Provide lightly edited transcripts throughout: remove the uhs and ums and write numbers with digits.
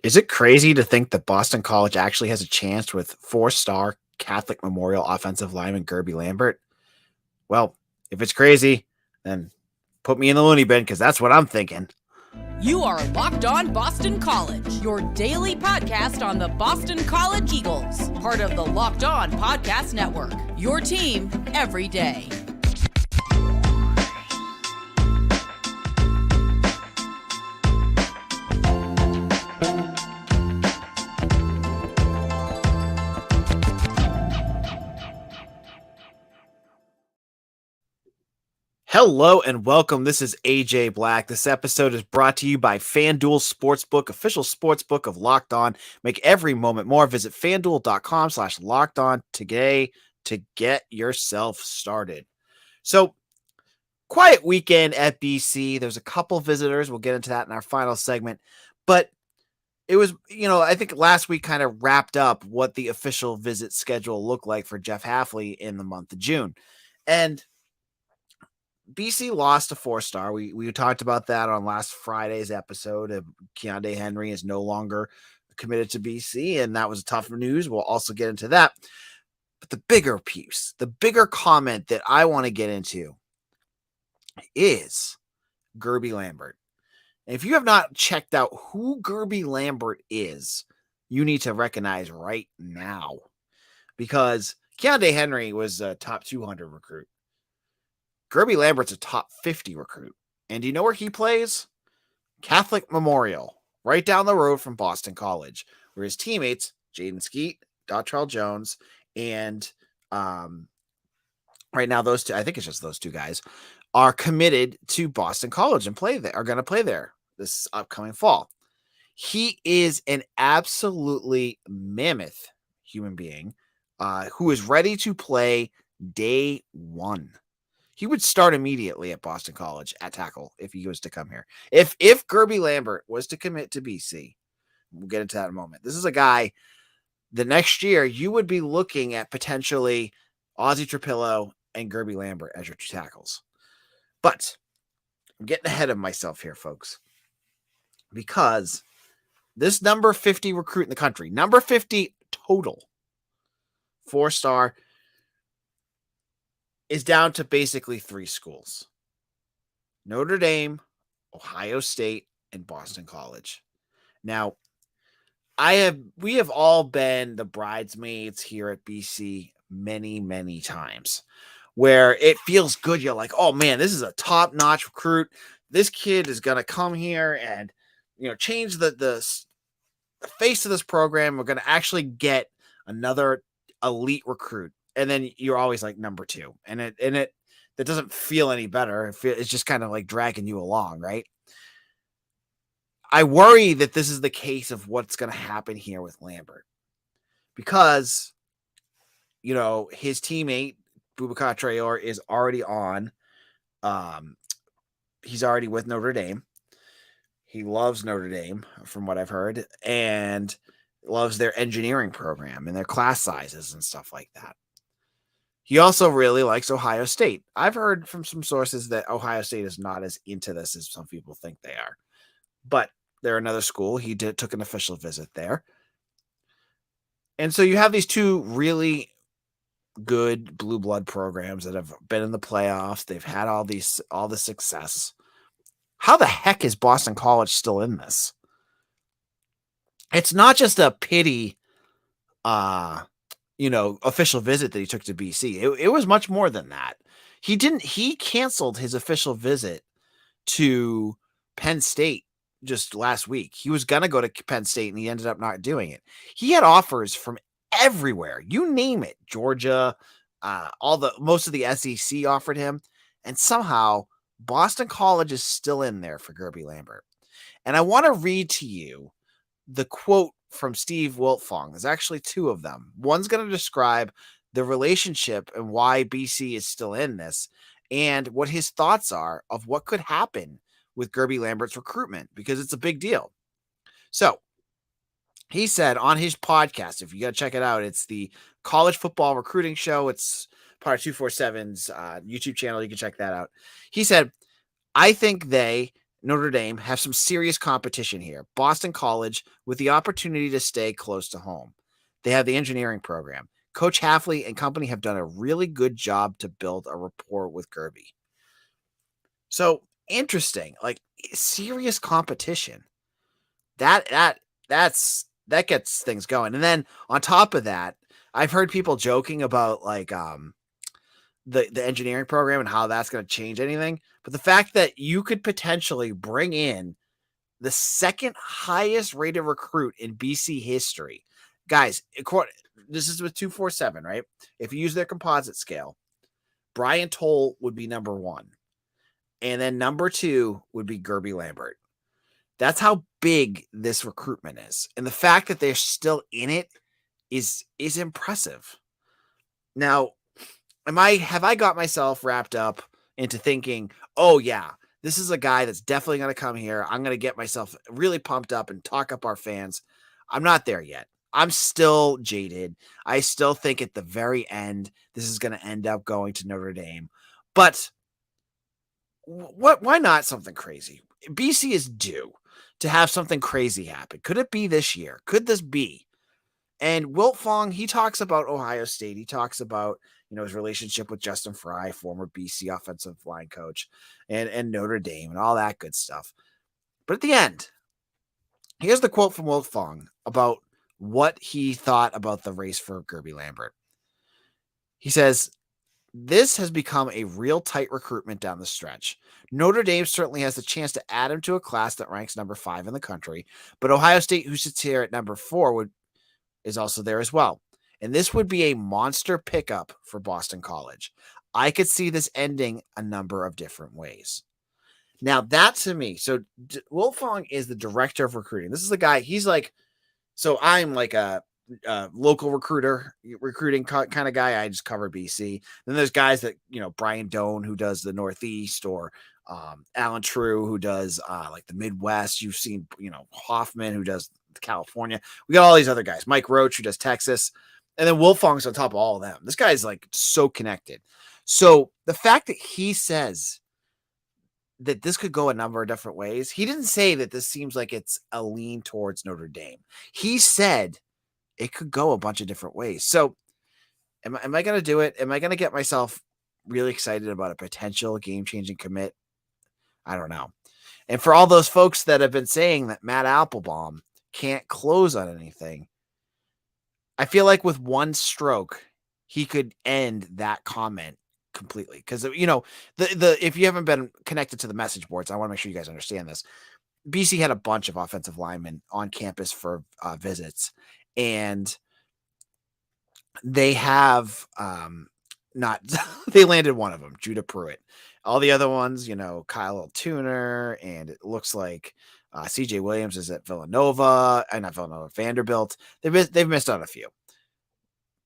Is it crazy to think that Boston College actually has a chance with four-star Catholic Memorial offensive lineman Guerby Lambert? Well, if it's crazy, then put me in the loony bin because that's what I'm thinking. You are Locked On Boston College, your daily podcast on the Boston College Eagles, part of the Locked On Podcast Network, your team every day. Hello and welcome. This is AJ Black. This episode is brought to you by FanDuel Sportsbook, official sportsbook of Locked On. Make every moment more. Visit FanDuel.com/LockedOn today to get yourself started. So, quiet weekend at BC. There's a couple visitors. We'll get into that in our final segment. But it was, I think last week kind of wrapped up what the official visit schedule looked like for Jeff Hafley in the month of June. And BC lost a four-star. We talked about that on last Friday's episode. Keonde Henry is no longer committed to BC, and that was tough news. We'll also get into that. But the bigger piece, the bigger comment that I want to get into is Guerby Lambert. And if you have not checked out who Guerby Lambert is, you need to recognize right now. Because Keonde Henry was a top 200 recruit. Guerby Lambert's a top 50 recruit. And do you know where he plays? Catholic Memorial, right down the road from Boston College, where his teammates, Jaden Skeet, Dottrell Jones, and right now those two, I think it's just those two guys, are committed to Boston College and are going to play there this upcoming fall. He is an absolutely mammoth human being who is ready to play day one. He would start immediately at Boston College at tackle if he was to come here. If Guerby Lambert was to commit to BC, we'll get into that in a moment. This is a guy, the next year, you would be looking at potentially Ozzie Trapillo and Guerby Lambert as your two tackles. But I'm getting ahead of myself here, folks, because this number 50 recruit in the country, number 50 total, four-star, is down to basically three schools: Notre Dame, Ohio State, and Boston College. Now, we have all been the bridesmaids here at BC many, many times, where it feels good. You're like, oh man, this is a top-notch recruit. This kid is going to come here and, change the face of this program. We're going to actually get another elite recruit. And then you're always like number two, and that doesn't feel any better. It's just kind of like dragging you along, right? I worry that this is the case of what's going to happen here with Lambert, because, his teammate Boubacar Traore is already on. He's already with Notre Dame. He loves Notre Dame, from what I've heard, and loves their engineering program and their class sizes and stuff like that. He also really likes Ohio State. I've heard from some sources that Ohio State is not as into this as some people think they are. But they're another school. He took an official visit there. And so you have these two really good blue blood programs that have been in the playoffs. They've had all the success. How the heck is Boston College still in this? It's not just a pity official visit that he took to BC. It was much more than that. He canceled his official visit to Penn State just last week. He was going to go to Penn State and he ended up not doing it. He had offers from everywhere. You name it. Georgia, most of the SEC offered him, and somehow Boston College is still in there for Guerby Lambert. And I want to read to you the quote from Steve Wiltfong. There's actually two of them. One's going to describe the relationship and why BC is still in this, and what his thoughts are of what could happen with Guerby Lambert's recruitment, because it's a big deal. So he said on his podcast, if you got to check it out, it's the College Football Recruiting Show. It's part of 247's YouTube channel. You can check that out. He said, I think they Notre Dame have some serious competition here. Boston College with the opportunity to stay close to home. They have the engineering program. Coach Hafley and company have done a really good job to build a rapport with Guerby. So interesting, like serious competition. That gets things going. And then on top of that, I've heard people joking about like the engineering program and how that's going to change anything. But the fact that you could potentially bring in the second highest rated recruit in BC history, guys, this is with 247, right? If you use their composite scale, Brian Toll would be number one. And then number two would be Guerby Lambert. That's how big this recruitment is. And the fact that they're still in it is impressive. Now, have I got myself wrapped up into thinking, oh yeah, this is a guy that's definitely going to come here. I'm going to get myself really pumped up and talk up our fans. I'm not there yet. I'm still jaded. I still think at the very end, this is going to end up going to Notre Dame. But why not something crazy? BC is due to have something crazy happen. Could it be this year? Could this be? And Wilt Fong, he talks about Ohio State. He talks about, his relationship with Justin Fry, former BC offensive line coach, and Notre Dame and all that good stuff. But at the end, here's the quote from Wilt Fong about what he thought about the race for Guerby Lambert. He says, "This has become a real tight recruitment down the stretch. Notre Dame certainly has the chance to add him to a class that ranks number 5 in the country, but Ohio State, who sits here at number 4, is also there as well. And this would be a monster pickup for Boston College. I could see this ending a number of different ways." Now, that to me, so Wilt Fong is the director of recruiting. This is the guy, he's like, so I'm like a local recruiting kind of guy. I just cover BC. Then there's guys that, Brian Doan, who does the Northeast, or Alan True, who does like the Midwest. You've seen, Hoffman, who does California. We got all these other guys. Mike Roach, who does Texas. And then Wilt Fong's on top of all of them. This guy's like so connected. So the fact that he says that this could go a number of different ways, he didn't say that this seems like it's a lean towards Notre Dame. He said it could go a bunch of different ways. So am I going to do it? Am I going to get myself really excited about a potential game-changing commit? I don't know. And for all those folks that have been saying that Matt Applebaum can't close on anything, I feel like with one stroke, he could end that comment completely. Because, the if you haven't been connected to the message boards, I want to make sure you guys understand this. BC had a bunch of offensive linemen on campus for visits, and they have they landed one of them, Judah Pruitt. All the other ones, Kyle Tuner, and it looks like CJ Williams is at Villanova, and not Villanova, Vanderbilt. They've missed on a few.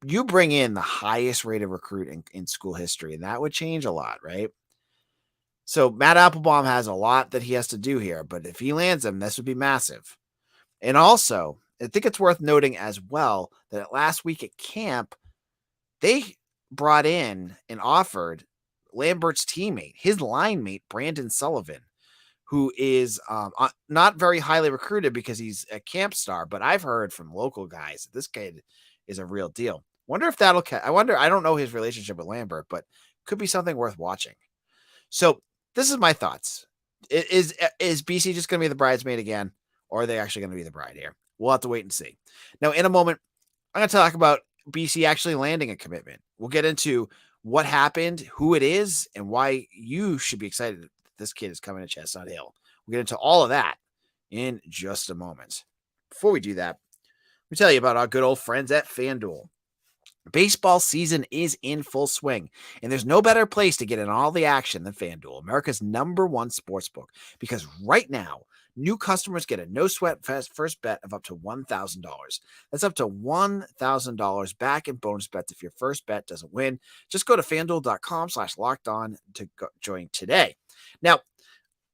You bring in the highest rated recruit in school history, and that would change a lot, right? So Matt Applebaum has a lot that he has to do here, but if he lands them, this would be massive. And also, I think it's worth noting as well that last week at camp, they brought in and offered Lambert's teammate, his line mate, Brandon Sullivan, who is not very highly recruited because he's a camp star, but I've heard from local guys that this kid is a real deal. Wonder if that'll I don't know his relationship with Lambert, but could be something worth watching. So this is my thoughts. Is BC just going to be the bridesmaid again, or are they actually going to be the bride here? We'll have to wait and see. Now, in a moment, I'm going to talk about BC actually landing a commitment. We'll get into what happened, who it is, and why you should be excited that this kid is coming to Chestnut Hill. We'll get into all of that in just a moment. Before we do that, let me tell you about our good old friends at FanDuel. Baseball season is in full swing, and there's no better place to get in all the action than FanDuel, America's #1 sportsbook, because right now, new customers get a no-sweat first bet of up to $1,000. That's up to $1,000 back in bonus bets if your first bet doesn't win. Just go to FanDuel.com/lockedon to join today. Now,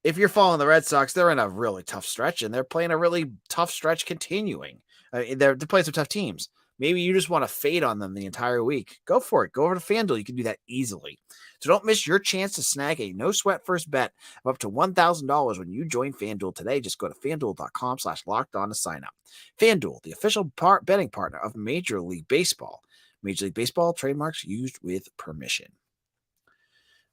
if you're following the Red Sox, they're in a really tough stretch, and they're playing a really tough stretch continuing. They're playing some tough teams. Maybe you just want to fade on them the entire week. Go for it. Go over to FanDuel. You can do that easily. So don't miss your chance to snag a no-sweat first bet of up to $1,000 when you join FanDuel today. Just go to FanDuel.com/lockedon to sign up. FanDuel, the official betting partner of Major League Baseball. Major League Baseball trademarks used with permission.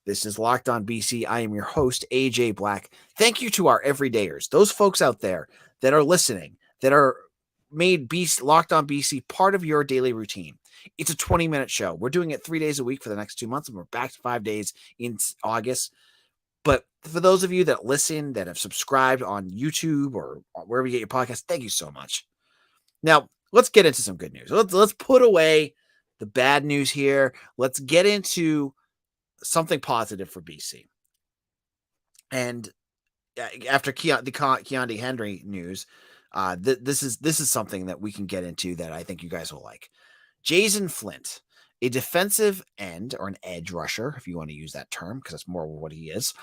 This is Locked On BC. I am your host, AJ Black. Thank you to our everydayers, those folks out there that are listening, that are made Locked On BC part of your daily routine. It's a 20-minute show. We're doing it 3 days a week for the next 2 months, and we're back to 5 days in August. But for those of you that listen, that have subscribed on YouTube or wherever you get your podcast, thank you so much. Now, let's get into some good news. Let's put away the bad news here. Let's get into something positive for BC. And after the Keonde Henry news, this is something that we can get into that I think you guys will like. Jayzen Flint, a defensive end or an edge rusher, if you want to use that term, because that's more what he is,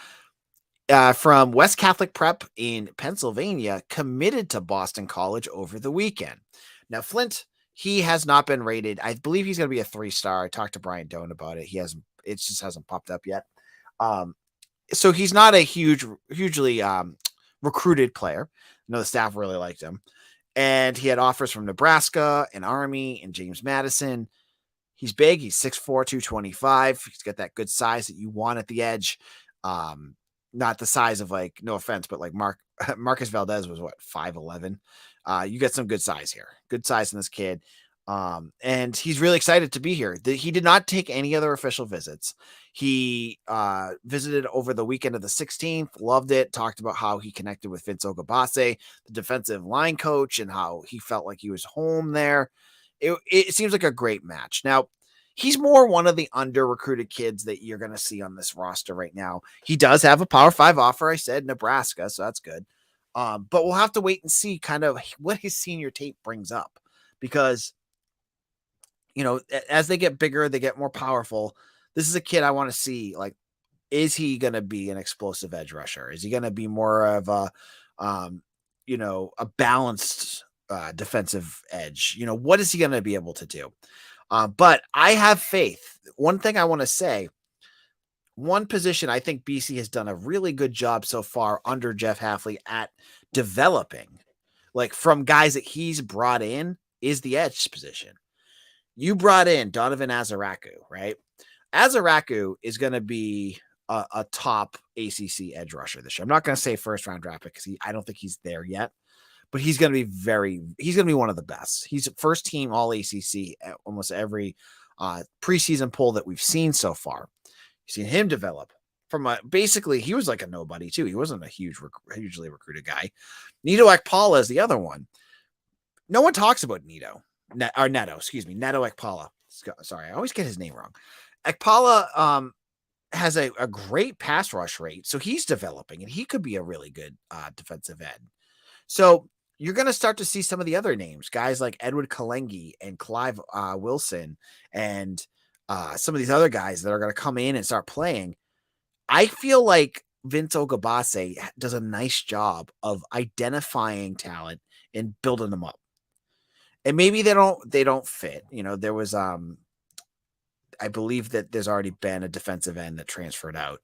from West Catholic Prep in Pennsylvania, committed to Boston College over the weekend. Now, Flint, he has not been rated. I believe he's going to be a 3-star. I talked to Brian Doan about it. It just hasn't popped up yet. So he's not a hugely recruited player. The staff really liked him. And he had offers from Nebraska and Army and James Madison. He's big. He's 6'4", 225. He's got that good size that you want at the edge. Not the size of, like, no offense, but like Marcus Valdez was 5'11". You get some good size here. Good size in this kid. And he's really excited to be here. He did not take any other official visits. He visited over the weekend of the 16th, loved it, talked about how he connected with Vince Ogabase, the defensive line coach, and how he felt like he was home there. It seems like a great match. Now, he's more one of the under-recruited kids that you're going to see on this roster right now. He does have a Power 5 offer, I said, Nebraska, so that's good. But we'll have to wait and see kind of what his senior tape brings up, because as they get bigger, they get more powerful. This is a kid I want to see, like, is he going to be an explosive edge rusher? Is he going to be more of a balanced defensive edge? What is he going to be able to do? But I have faith. One thing I want to say, one position I think BC has done a really good job so far under Jeff Hafley at developing, like, from guys that he's brought in, is the edge position. You brought in Donovan Azaraku, right? Azaraku is going to be a top ACC edge rusher this year. I'm not going to say first round draft pick because I don't think he's there yet, but he's going to be one of the best. He's first team all ACC at almost every preseason poll that we've seen so far. You've seen him develop from basically he was like a nobody too. He wasn't a hugely recruited guy. Neto Ekpala is the other one. No one talks about Neto Ekpala. Sorry, I always get his name wrong. Ekpala has a great pass rush rate, so he's developing, and he could be a really good defensive end. So you're going to start to see some of the other names, guys like Edward Kalengi and Clive Wilson, and some of these other guys that are going to come in and start playing. I feel like Vince Ogabase does a nice job of identifying talent and building them up. And maybe they don't fit. There was I believe that there's already been a defensive end that transferred out.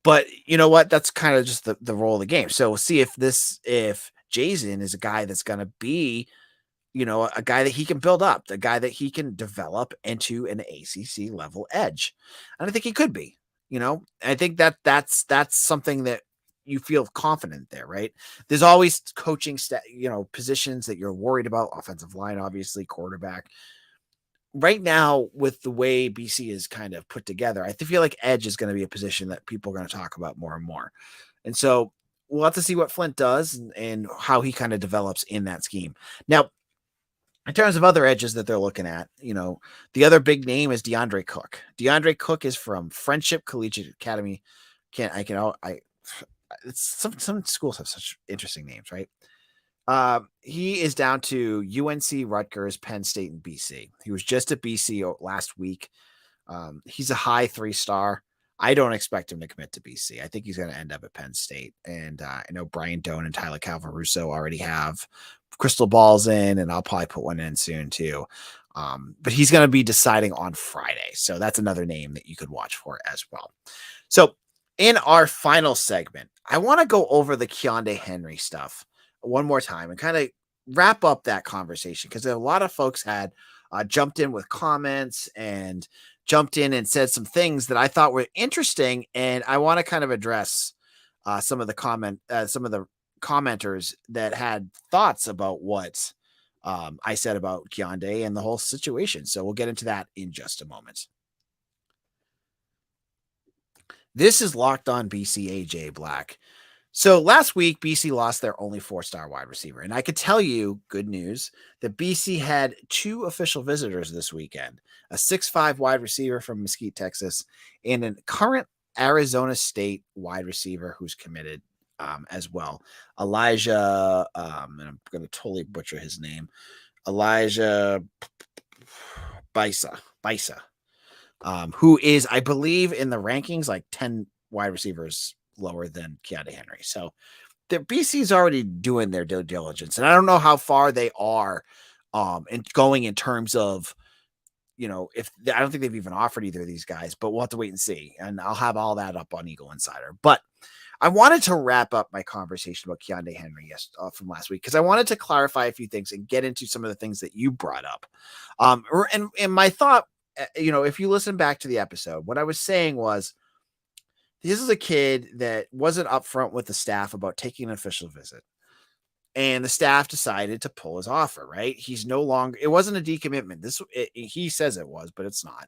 But you know what? That's kind of just the role of the game. So we'll see if Jayzen is a guy that's going to be, a guy that he can build up, the guy that he can develop into an ACC level edge. And I think he could be, I think that's something that you feel confident there, right? There's always coaching, positions that you're worried about. Offensive line, obviously, quarterback. Right now, with the way BC is kind of put together, I feel like edge is going to be a position that people are going to talk about more and more. And so we'll have to see what Flint does and how he kind of develops in that scheme. Now, in terms of other edges that they're looking at, the other big name is DeAndre Cook. DeAndre Cook is from Friendship Collegiate Academy. Some schools have such interesting names, right? He is down to UNC, Rutgers, Penn State, and BC. He was just at BC last week. He's a high 3-star. I don't expect him to commit to BC. I think he's going to end up at Penn State. And I know Brian Doan and Tyler Calvaruso already have crystal balls in, and I'll probably put one in soon too. But he's going to be deciding on Friday. So that's another name that you could watch for as well. So in our final segment, I want to go over the Keonde Henry stuff one more time and kind of wrap up that conversation, because a lot of folks had jumped in with comments and jumped in and said some things that I thought were interesting. And I want to kind of address some of the commenters that had thoughts about what I said about Keonde and the whole situation. So we'll get into that in just a moment. This is Locked On BC. AJ Black. So last week, BC lost their only 4-star wide receiver. And I could tell you, good news, that BC had 2 official visitors this weekend, a 6'5" wide receiver from Mesquite, Texas, and a current Arizona State wide receiver who's committed as well. Elijah, and I'm going to totally butcher his name, Elijah Bisa, who is, I believe, in the rankings, like 10 wide receivers lower than Keonde Henry. So the BC's already doing their due diligence. And I don't know how far they are going in terms of, if I don't think they've even offered either of these guys, but we'll have to wait and see. And I'll have all that up on Eagle Insider. But I wanted to wrap up my conversation about Keonde Henry from last week, because I wanted to clarify a few things and get into some of the things that you brought up. And my thought, if you listen back to the episode, what I was saying was, this is a kid that wasn't upfront with the staff about taking an official visit, and the staff decided to pull his offer, right? He's no longer, it wasn't a decommitment. He says it was, but it's not.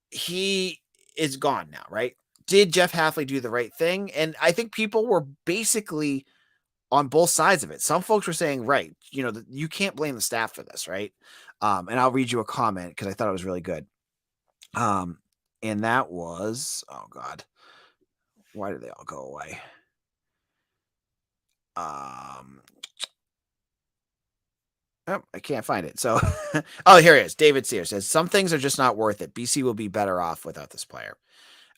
He is gone now, right? Did Jeff Hafley do the right thing? And I think people were basically on both sides of it. Some folks were saying, right, you can't blame the staff for this, right? And I'll read you a comment because I thought it was really good. And that was, oh God, why did they all go away? I can't find it. So, oh, here it is. David Sears says, some things are just not worth it. BC will be better off without this player.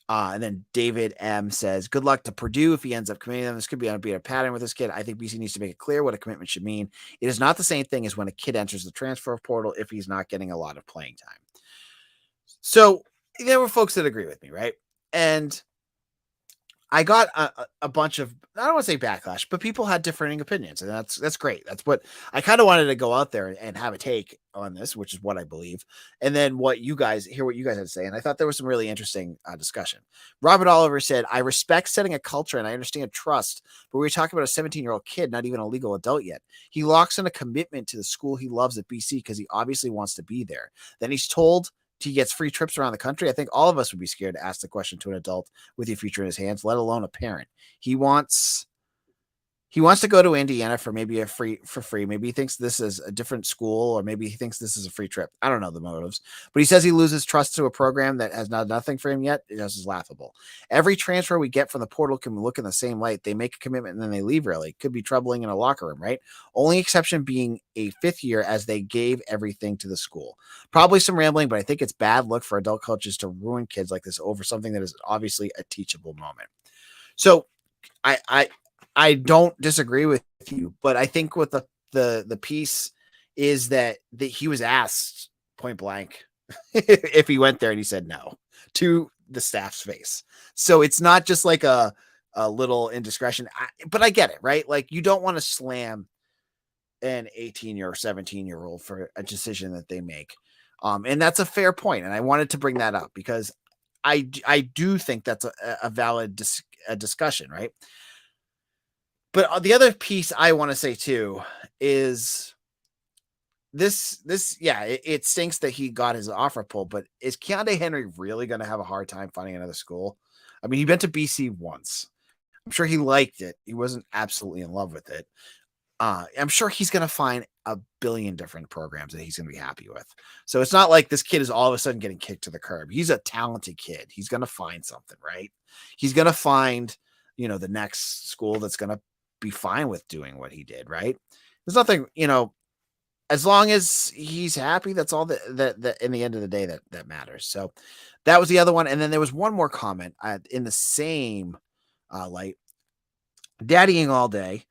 And then David M says, good luck to Purdue if he ends up committing them. This could be a pattern with this kid. I think BC needs to make it clear what a commitment should mean. It is not the same thing as when a kid enters the transfer portal if he's not getting a lot of playing time. So there were folks that agree with me, right? And I got a bunch of, I don't want to say backlash, but people had differing opinions, and that's great. That's what I kind of wanted to go out there and have a take on this, which is what I believe. And then hear what you guys had to say. And I thought there was some really interesting discussion. Robert Oliver said, I respect setting a culture and I understand trust, but we're talking about a 17-year-old kid, not even a legal adult yet. He locks in a commitment to the school he loves at BC because he obviously wants to be there. Then he's told he gets free trips around the country. I think all of us would be scared to ask the question to an adult with your future in his hands, let alone a parent. He wants to go to Indiana for free. Maybe he thinks this is a different school, or maybe he thinks this is a free trip. I don't know the motives, but he says he loses trust to a program that has nothing for him yet. It just is laughable. Every transfer we get from the portal can look in the same light. They make a commitment and then they leave early. Could be troubling in a locker room, right? Only exception being a 5th year, as they gave everything to the school. Probably some rambling, but I think it's bad look for adult coaches to ruin kids like this over something that is obviously a teachable moment. So I don't disagree with you, but I think with the piece is that he was asked point blank if he went there, and he said no to the staff's face. So it's not just like a little indiscretion, but I get it, right? Like, you don't want to slam an 18-year or 17-year-old for a decision that they make. And that's a fair point. And I wanted to bring that up because I do think that's a valid discussion, right? But the other piece I want to say too is this, it stinks that he got his offer pulled, but is Keonde Henry really going to have a hard time finding another school? I mean, he went to BC once. I'm sure he liked it. He wasn't absolutely in love with it. I'm sure he's going to find a billion different programs that he's going to be happy with. So it's not like this kid is all of a sudden getting kicked to the curb. He's a talented kid. He's going to find something, right? He's going to find, the next school that's going to be fine with doing what he did, right? There's nothing, as long as he's happy, that's all that in the end of the day that matters. So that was the other one. And then there was one more comment in the same light. Daddying all day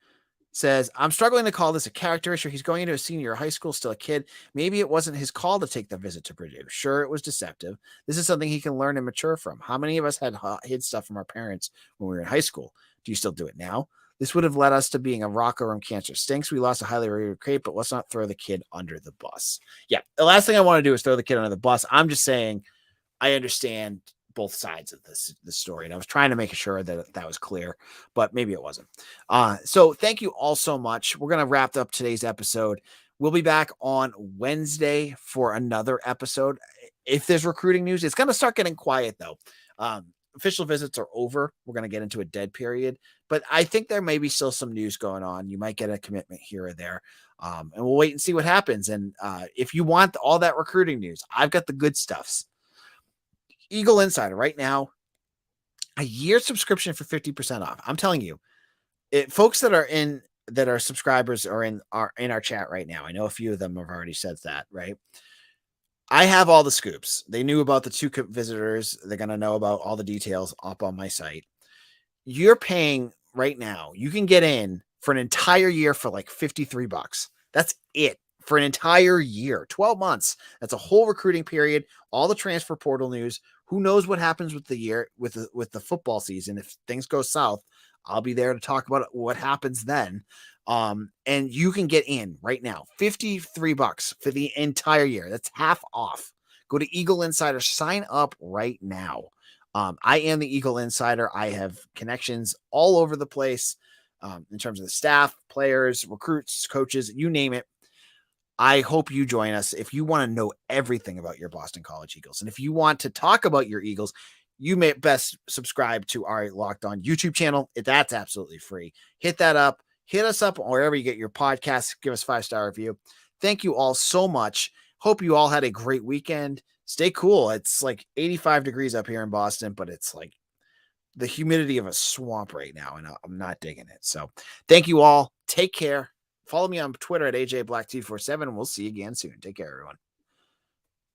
says, I'm struggling to call this a character issue. He's going into a senior year of high school, still a kid. Maybe it wasn't his call to take the visit to Purdue. Sure, it was deceptive. This is something he can learn and mature from. How many of us had hid stuff from our parents when we were in high school? Do you still do it now? This would have led us to being a rocker room cancer. Stinks we lost a highly rated crate, but let's not throw the kid under the bus. Yeah, the last thing I want to do is throw the kid under the bus. I'm just saying I understand both sides of this story, and I was trying to make sure that that was clear, but maybe it wasn't. So thank you all so much. We're going to wrap up today's episode. We'll be back on Wednesday for another episode. If there's recruiting news, it's going to start getting quiet though. Official visits are over. We're going to get into a dead period, but I think there may be still some news going on. You might get a commitment here or there. And we'll wait and see what happens. And if you want all that recruiting news, I've got the good stuffs. Eagle Insider right now, a year subscription for 50% off. I'm telling you, folks that are subscribers are in our chat right now. I know a few of them have already said that, right? I have all the scoops. They knew about the 2 visitors. They're going to know about all the details up on my site. You're paying right now. You can get in for an entire year for like $53. That's it. For an entire year, 12 months. That's a whole recruiting period, all the transfer portal news. Who knows what happens with the year, with the football season. If things go south, I'll be there to talk about what happens then. And you can get in right now, $53 for the entire year. That's half off. Go to Eagle Insider, sign up right now. I am the Eagle Insider. I have connections all over the place in terms of the staff, players, recruits, coaches, you name it. I hope you join us if you want to know everything about your Boston College Eagles. And if you want to talk about your Eagles, you may best subscribe to our Locked On YouTube channel. That's absolutely free. Hit that up. Hit us up wherever you get your podcasts. Give us a 5-star review. Thank you all so much. Hope you all had a great weekend. Stay cool. It's like 85 degrees up here in Boston, but it's like the humidity of a swamp right now, and I'm not digging it. So thank you all. Take care. Follow me on Twitter at AJBlack247, and we'll see you again soon. Take care, everyone.